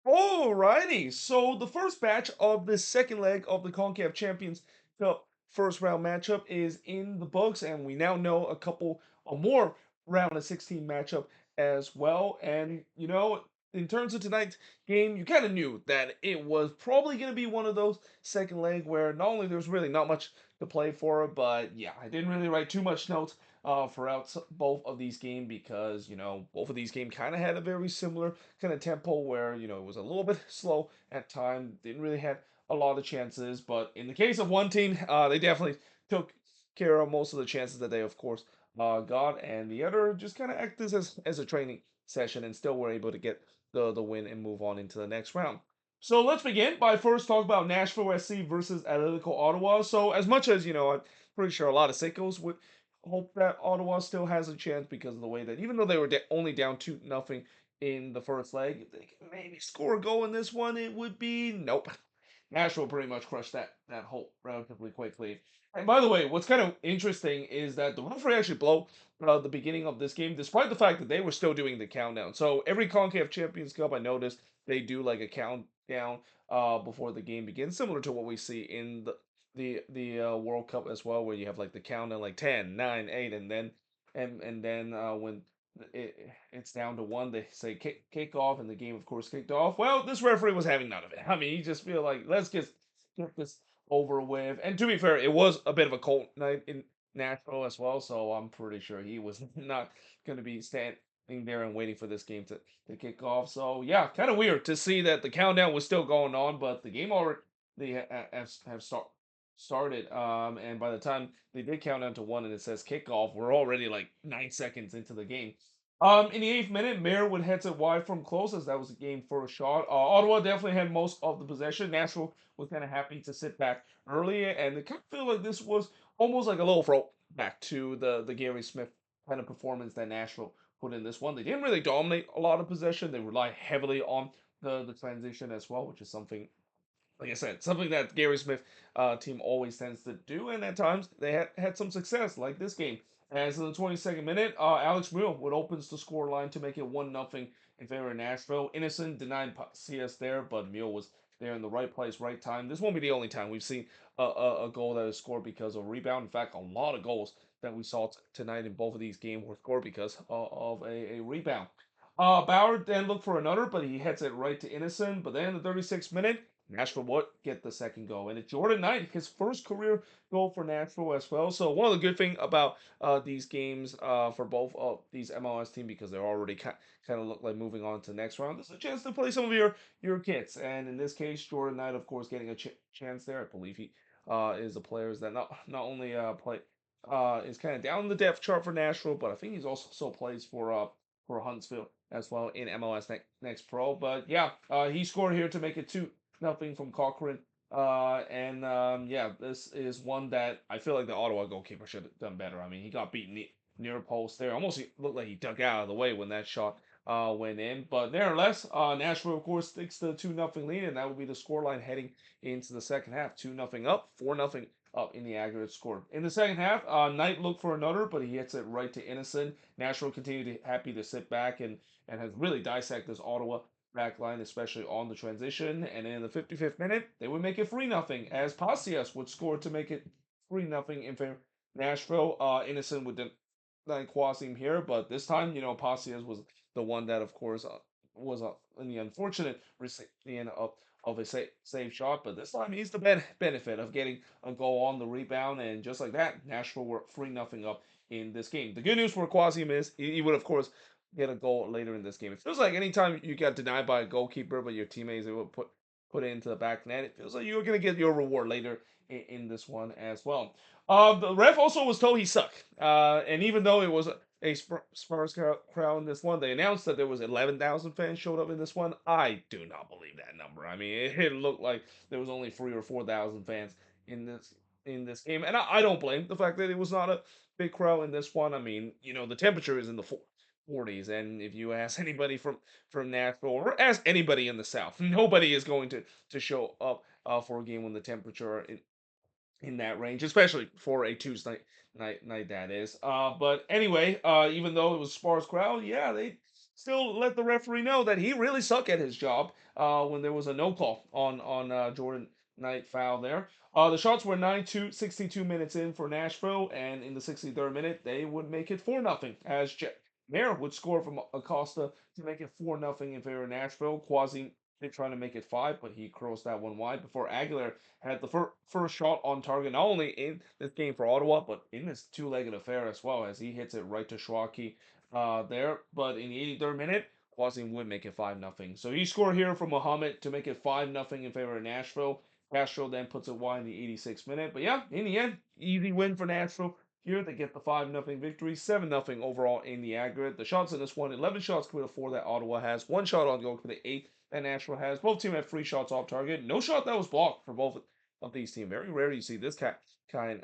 Alrighty, so the first match of the second leg of the CONCACAF Champions Cup first round matchup is in the books, and we now know a couple or more round of 16 matchup as well. And in terms of tonight's game, you kind of knew that it was probably going to be one of those second leg where not only there's really not much to play for, but yeah, I didn't really write too much notes throughout both of these games because both of these games kind of had a very similar kind of tempo where it was a little bit slow at time, didn't really have a lot of chances, but in the case of one team, they definitely took care of most of the chances that they of course got, and the other just kind of acted as a training session and still were able to get the win and move on into the next round. So let's begin by first talking about Nashville SC versus Atletico Ottawa. So as much as I'm pretty sure a lot of sickos would hope that Ottawa still has a chance because of the way that even though they were only down 2-0 in the first leg, if they can maybe score a goal in this one, it would be nope. Nashville pretty much crushed that hope relatively quickly. And by the way, what's kind of interesting is that the referee actually blew the beginning of this game, despite the fact that they were still doing the countdown. So every CONCACAF Champions Cup, I noticed they do like a countdown before the game begins, similar to what we see in the World Cup as well, where you have like the countdown like 10, 9, 8, and then when it's down to one, they say kick off, and the game of course kicked off. Well, this referee was having none of it. I mean, he just feel like let's get this over with. And to be fair, it was a bit of a cold night in Nashville as well, so I'm pretty sure he was not going to be standing there and waiting for this game to kick off. So yeah, kind of weird to see that the countdown was still going on, but the game already have started. And by the time they did count down to one and it says kickoff, we're already like 9 seconds into the game. In the eighth minute, Mayer would head it wide from close as that was the game first shot. Ottawa definitely had most of the possession. Nashville was kind of happy to sit back early, and it kind of feel like this was almost like a little throwback to the Gary Smith kind of performance that Nashville put in this one. They didn't really dominate a lot of possession. They relied heavily on the transition as well, which is something like I said, something that Gary Smith team always tends to do, and at times they had some success, like this game. As in the 22nd minute, Alex Mule would opens the score line to make it 1-0 in favor of Nashville. Innocent denied CS there, but Mule was there in the right place, right time. This won't be the only time we've seen a goal that is scored because of a rebound. In fact, a lot of goals that we saw tonight in both of these games were scored because of a rebound. Bauer then looked for another, but he heads it right to Innocent. But then in the 36th minute, Nashville would get the second goal. And it's Jordan Knight, his first career goal for Nashville as well. So one of the good thing about these games for both of these MLS teams, because they're already kind of look like moving on to the next round, there's a chance to play some of your kids. And in this case, Jordan Knight, of course, getting a chance there. I believe he is a player that not only play is kind of down the depth chart for Nashville, but I think he's also plays for Huntsville as well in MLS next pro. But yeah, he scored here to make it 2-0 from Cochrane. And yeah, this is one that I feel like the Ottawa goalkeeper should have done better. I mean, he got beaten near post there. Almost looked like he dug out of the way when that shot went in. But nevertheless, Nashville, of course, sticks to the 2-0 lead, and that will be the scoreline heading into the second half. 2-0 up, 4-0 up in the aggregate score. In the second half, Knight looked for another, but he hits it right to Innocent. Nashville continued happy to sit back and has really dissected this Ottawa back line, especially on the transition. And in the 55th minute, they would make it 3-0 as Pacias would score to make it 3-0 in favor of Nashville. Innocent would deny Quasim here, but this time, Pacias was the one that, of course, was in the unfortunate recipient of a save shot, but this time he's the benefit of getting a goal on the rebound, and just like that, Nashville were 3-0 up in this game. The good news for Quasim is he would, of course, get a goal later in this game. It feels like anytime you get denied by a goalkeeper, but your teammates will put it into the back net, it feels like you're gonna get your reward later in this one as well. The ref also was told he sucked, and even though it was a Spurs crowd in this one, they announced that there was 11,000 fans showed up in this one. I do not believe that number. I mean, it looked like there was only 3 or 4 thousand fans in this game, and I don't blame the fact that it was not a big crowd in this one. I mean, the temperature is in the 40s, and if you ask anybody from Nashville or ask anybody in the South, nobody is going to show up for a game when the temperature in that range, especially for a Tuesday night that is. But anyway, even though it was sparse crowd, yeah, still let the referee know that he really suck at his job. When there was a no call on Jordan Knight foul there. The shots were 9-2, 62 minutes in for Nashville, and in the 63rd minute they would make it 4-0 as Mayer would score from Acosta to make it 4-0 in favor of Nashville. Quasi trying to make it five, but he crossed that one wide before Aguilar had the first shot on target, not only in this game for Ottawa, but in this two-legged affair as well, as he hits it right to Schwalke there. But in the 83rd minute, Quasi would make it 5-0. So he scored here for Muhammad to make it 5-0 in favor of Nashville. Castro then puts it wide in the 86th minute. But yeah, in the end, easy win for Nashville. Here they get the 5-0 victory, 7-0 overall in the aggregate. The shots in this one, 11 shots compared to 4 that Ottawa has, 1 shot on goal for the 8 that Nashville has. Both teams have 3 shots off target. No shot that was blocked for both of these teams. Very rare you see this kind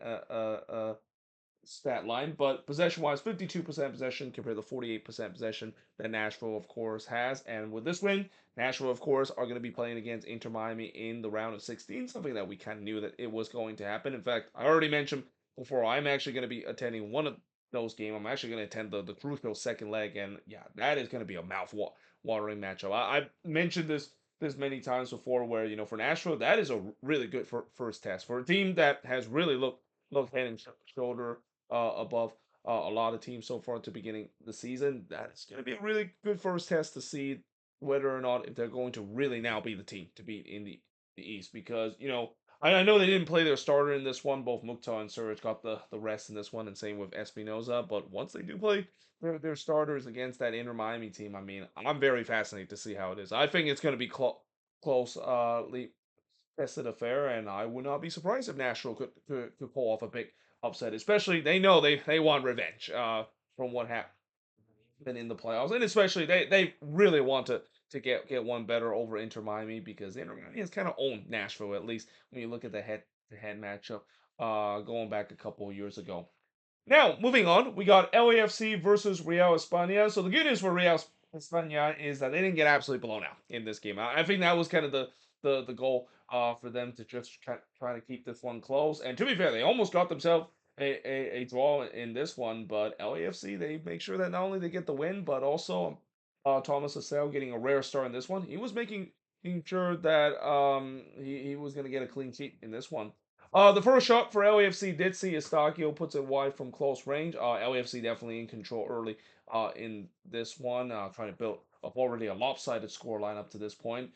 stat line, but possession wise, 52% possession compared to 48% possession that Nashville, of course, has. And with this win, Nashville, of course, are going to be playing against Inter Miami in the round of 16, something that we kind of knew that it was going to happen. In fact, I already mentioned before, I'm actually going to be attending one of those games. I'm actually going to attend the crucial second leg, and yeah, that is going to be a mouth-watering matchup. I mentioned this many times before, where for Nashville, that is a really good first test for a team that has really looked head and shoulder above a lot of teams so far at the beginning of the season. That's going to be a really good first test to see whether or not if they're going to really now be the team to beat in the East. Because, I know they didn't play their starter in this one. Both Mukhtar and Surge got the rest in this one, and same with Espinoza. But once they do play their starters against that Inter Miami team, I mean, I'm very fascinated to see how it is. I think it's going to be close, tested affair, and I would not be surprised if Nashville could pull off a big upset. Especially they know they want revenge from what happened in the playoffs, and especially they really want to get one better over Inter Miami, because Inter Miami has kind of owned Nashville, at least when you look at the head to head matchup going back a couple of years ago. Now, moving on, we got LAFC versus Real España. So the good news for Real España is that they didn't get absolutely blown out in this game. I think that was kind of the goal for them to just try to keep this one close. And to be fair, they almost got themselves a draw in this one. But LAFC, they make sure that not only they get the win, but also Thomas Assel getting a rare start in this one. He was making sure that he was going to get a clean sheet in this one. The first shot for LAFC did see Eustachio puts it wide from close range. LAFC definitely in control early in this one, trying to build up already a lopsided score line up to this point.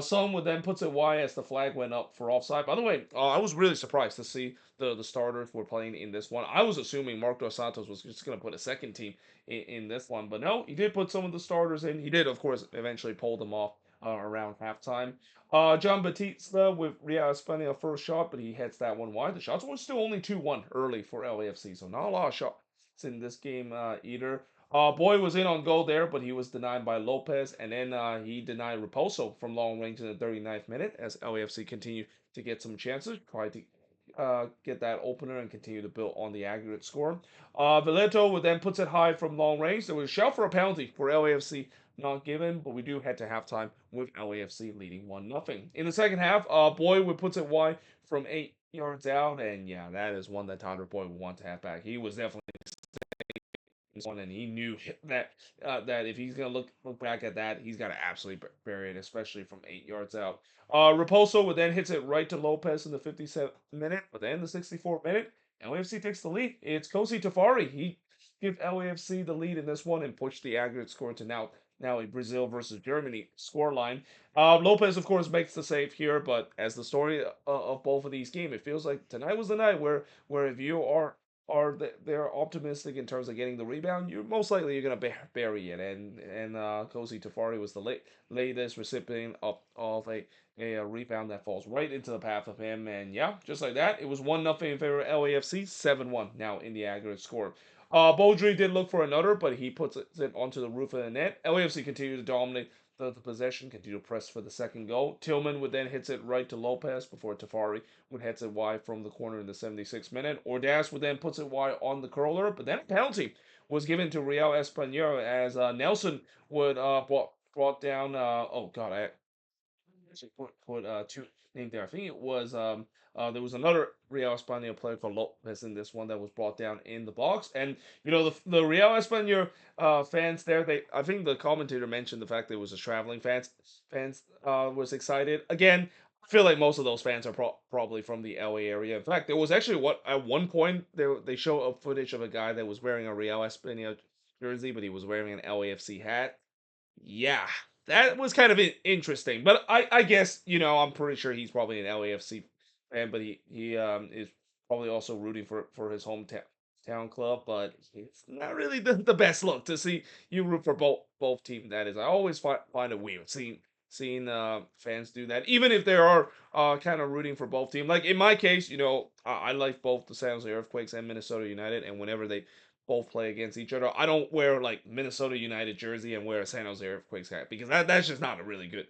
Son would then puts it wide as the flag went up for offside. By the way, I was really surprised to see the starters were playing in this one. I was assuming Marc Dos Santos was just going to put a second team in this one, but no, he did put some of the starters in. He did, of course, eventually pull them off around halftime. John Batista with Real España first shot, but he hits that one wide. The shots were still only 2-1 early for LAFC, so not a lot of shots in this game either. Boy was in on goal there, but he was denied by Lopez, and then he denied Raposo from long range in the 39th minute as LAFC continued to get some chances, tried to get that opener and continue to build on the aggregate score. Valeto would then puts it high from long range. There was a shout for a penalty for LAFC, not given, but we do head to halftime with LAFC leading 1-0. In the second half, Boy would puts it wide from 8 yards out, and yeah, that is one that Tyler Boyd would want to have back. He was definitely one, and he knew that if he's gonna look back at that, he's got to absolutely bury it, especially from 8 yards out. Raposo would then hits it right to Lopez in the 57th minute, but then the 64th minute, LAFC takes the lead. It's Kosi Tafari. He gives LAFC the lead in this one and pushed the aggregate score to now a Brazil versus Germany scoreline. Lopez, of course, makes the save here, but as the story of both of these games, it feels like tonight was the night where if you they're optimistic in terms of getting the rebound, you're gonna bury it. And Kosi Tafari was the latest recipient of a rebound that falls right into the path of him. And yeah, just like that, it was 1-0 in favor of LAFC, 7-1 now in the aggregate score. Beaudry did look for another, but he puts it onto the roof of the net. LAFC continued to dominate the possession, continue to press for the second goal. Tillman would then hits it right to Lopez before Tafari would heads it wide from the corner in the 76th minute. Ordaz would then puts it wide on the curler, but then a penalty was given to Real Español as Nelson would brought down. Oh God, actually put two named there. I think it was there was another Real España player called Lopez in this one that was brought down in the box, and the Real España fans there, they I think the commentator mentioned the fact that it was a traveling fans was excited again. I feel like most of those fans are probably from the LA area. In fact, there was actually what at one point they show a footage of a guy that was wearing a Real España jersey, but he was wearing an LAFC hat. Yeah, that was kind of interesting. But I guess I'm pretty sure he's probably an LAFC fan, but he is probably also rooting for his hometown town club. But it's not really the best look to see you root for both teams. That is, I always find it weird seeing fans do that, even if they are kind of rooting for both teams. Like in my case, I like both the San Jose Earthquakes and Minnesota United, and whenever they both play against each other. I don't wear like Minnesota United jersey and wear a San Jose Earthquakes hat because that's just not a really good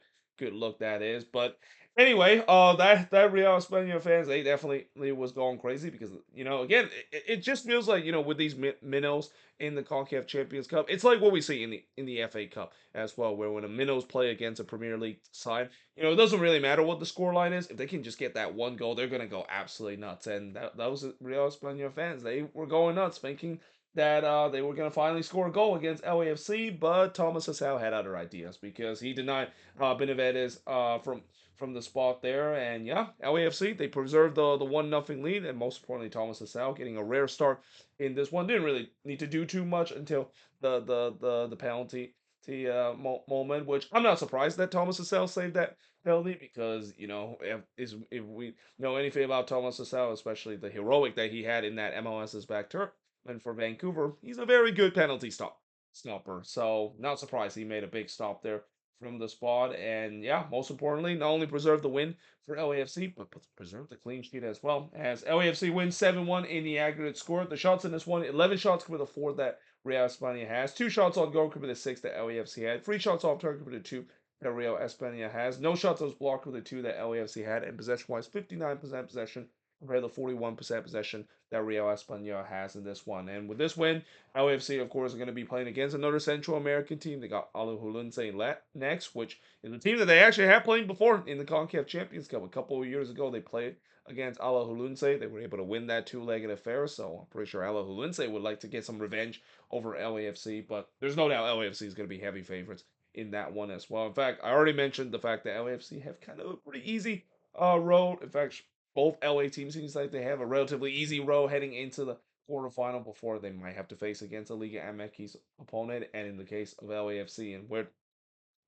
look that is. But anyway, that Real España fans, they definitely was going crazy because again it just feels like with these minnows in the Concacaf Champions Cup, it's like what we see in the FA Cup as well, where when a minnows play against a Premier League side, it doesn't really matter what the score line is. If they can just get that one goal, they're gonna go absolutely nuts. And that was Real España fans. They were going nuts, thinking that they were going to finally score a goal against LAFC, but Thomas Hassau had other ideas because he denied Benavides from the spot there. And yeah, LAFC, they preserved the 1-0 lead, and most importantly, Thomas Hassau getting a rare start in this one. Didn't really need to do too much until the penalty moment, which I'm not surprised that Thomas Hassau saved that penalty because if we know anything about Thomas Hassau, especially the heroic that he had in that MLS's back turf, and for Vancouver, he's a very good penalty stopper. So not surprised he made a big stop there from the spot. And yeah, most importantly, not only preserve the win for LAFC, but preserve the clean sheet as well. As LAFC wins 7-1 in the aggregate score. The shots in this one, 11 shots compared to 4 that Real España has. 2 shots on goal compared to 6 that LAFC had. 3 shots off target compared to 2 that Real España has. No shots was blocked with the 2 that LAFC had. And possession-wise, 59% possession compared to 41% possession that Real España has in this one. And with this win, LAFC, of course, are going to be playing against another Central American team. They got Alajuelense next, which is a team that they actually have played before in the CONCACAF Champions Cup. A couple of years ago, they played against Alajuelense. They were able to win that two-legged affair, so I'm pretty sure Alajuelense would like to get some revenge over LAFC, but there's no doubt LAFC is going to be heavy favorites in that one as well. In fact, I already mentioned the fact that LAFC have kind of a pretty easy road. In fact, both LA teams seems like they have a relatively easy road heading into the quarterfinal before they might have to face against a Liga MX opponent. And in the case of LAFC and where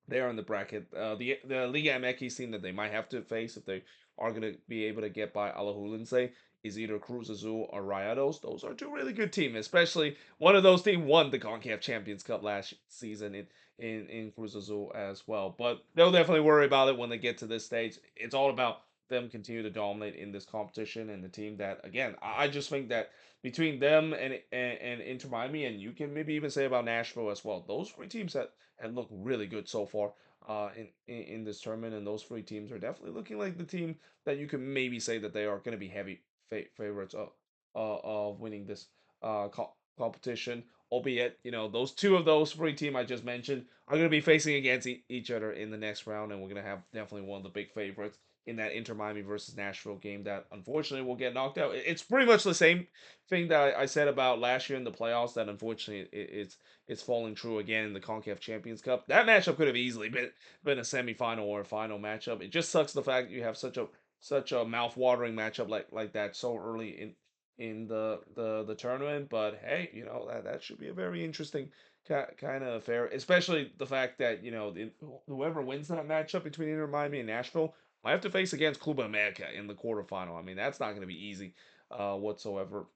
they are in the bracket, the Liga MX team that they might have to face if they are going to be able to get by Alajuelense is either Cruz Azul or Rayados. Those are two really good teams, especially one of those teams won the CONCACAF Champions Cup last season in Cruz Azul as well. But they'll definitely worry about it when they get to this stage. It's all about them continue to dominate in this competition, and the team that again I just think that between them and Inter Miami, and you can maybe even say about Nashville as well, those three teams that have looked really good so far in this tournament, and those three teams are definitely looking like the team that you can maybe say that they are going to be heavy favorites of winning this competition. Albeit, those two of those three teams I just mentioned are going to be facing against each other in the next round, and we're going to have definitely one of the big favorites in that Inter Miami versus Nashville game that unfortunately will get knocked out. It's pretty much the same thing that I said about last year in the playoffs, that unfortunately it's falling true again in the CONCACAF Champions Cup. That matchup could have easily been a semifinal or a final matchup. It just sucks the fact that you have such a mouth-watering matchup like that so early in the tournament. But hey, that should be a very interesting kind of affair, especially the fact that whoever wins that matchup between Inter Miami and Nashville might have to face against Club America in the quarterfinal. I mean, that's not going to be easy whatsoever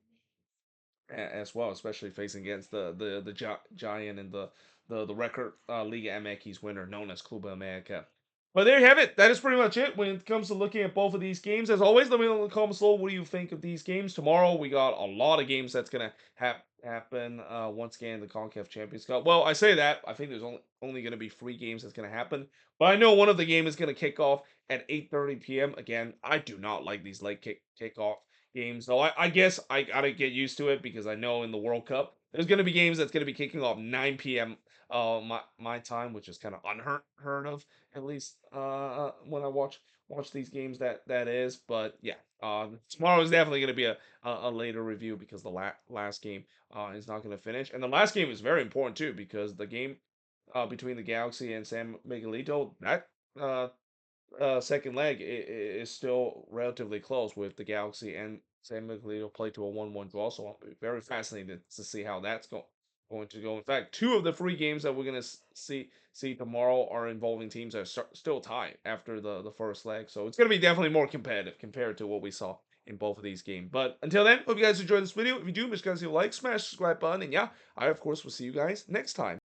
as well, especially facing against the giant and the record Liga MX winner known as Club America. But there you have it. That is pretty much it when it comes to looking at both of these games. As always, let me know in the comments below what do you think of these games. Tomorrow we got a lot of games that's gonna happen once again in the CONCACAF Champions Cup. Well, I say that I think there's only gonna be 3 games that's gonna happen, but I know one of the game is gonna kick off at 8:30 p.m. Again, I do not like these late kickoff games, though I guess I gotta get used to it because I know in the World Cup there's gonna be games that's gonna be kicking off 9 p.m. my time, which is kind of unheard heard of, at least when I watch these games. That is, but yeah, tomorrow is definitely going to be a later review because the last game is not going to finish, and the last game is very important too because the game between the Galaxy and San Miguelito, that uh second leg is still relatively close with the Galaxy and San Miguelito play to a 1-1 draw. So I'm very fascinated to see how that's going to go. In fact, two of the three games that we're gonna see tomorrow are involving teams that are still tied after the first leg. So it's gonna be definitely more competitive compared to what we saw in both of these games. But until then, hope you guys enjoyed this video. If you do, make sure you guys leave a like, smash the subscribe button, and yeah, I of course will see you guys next time.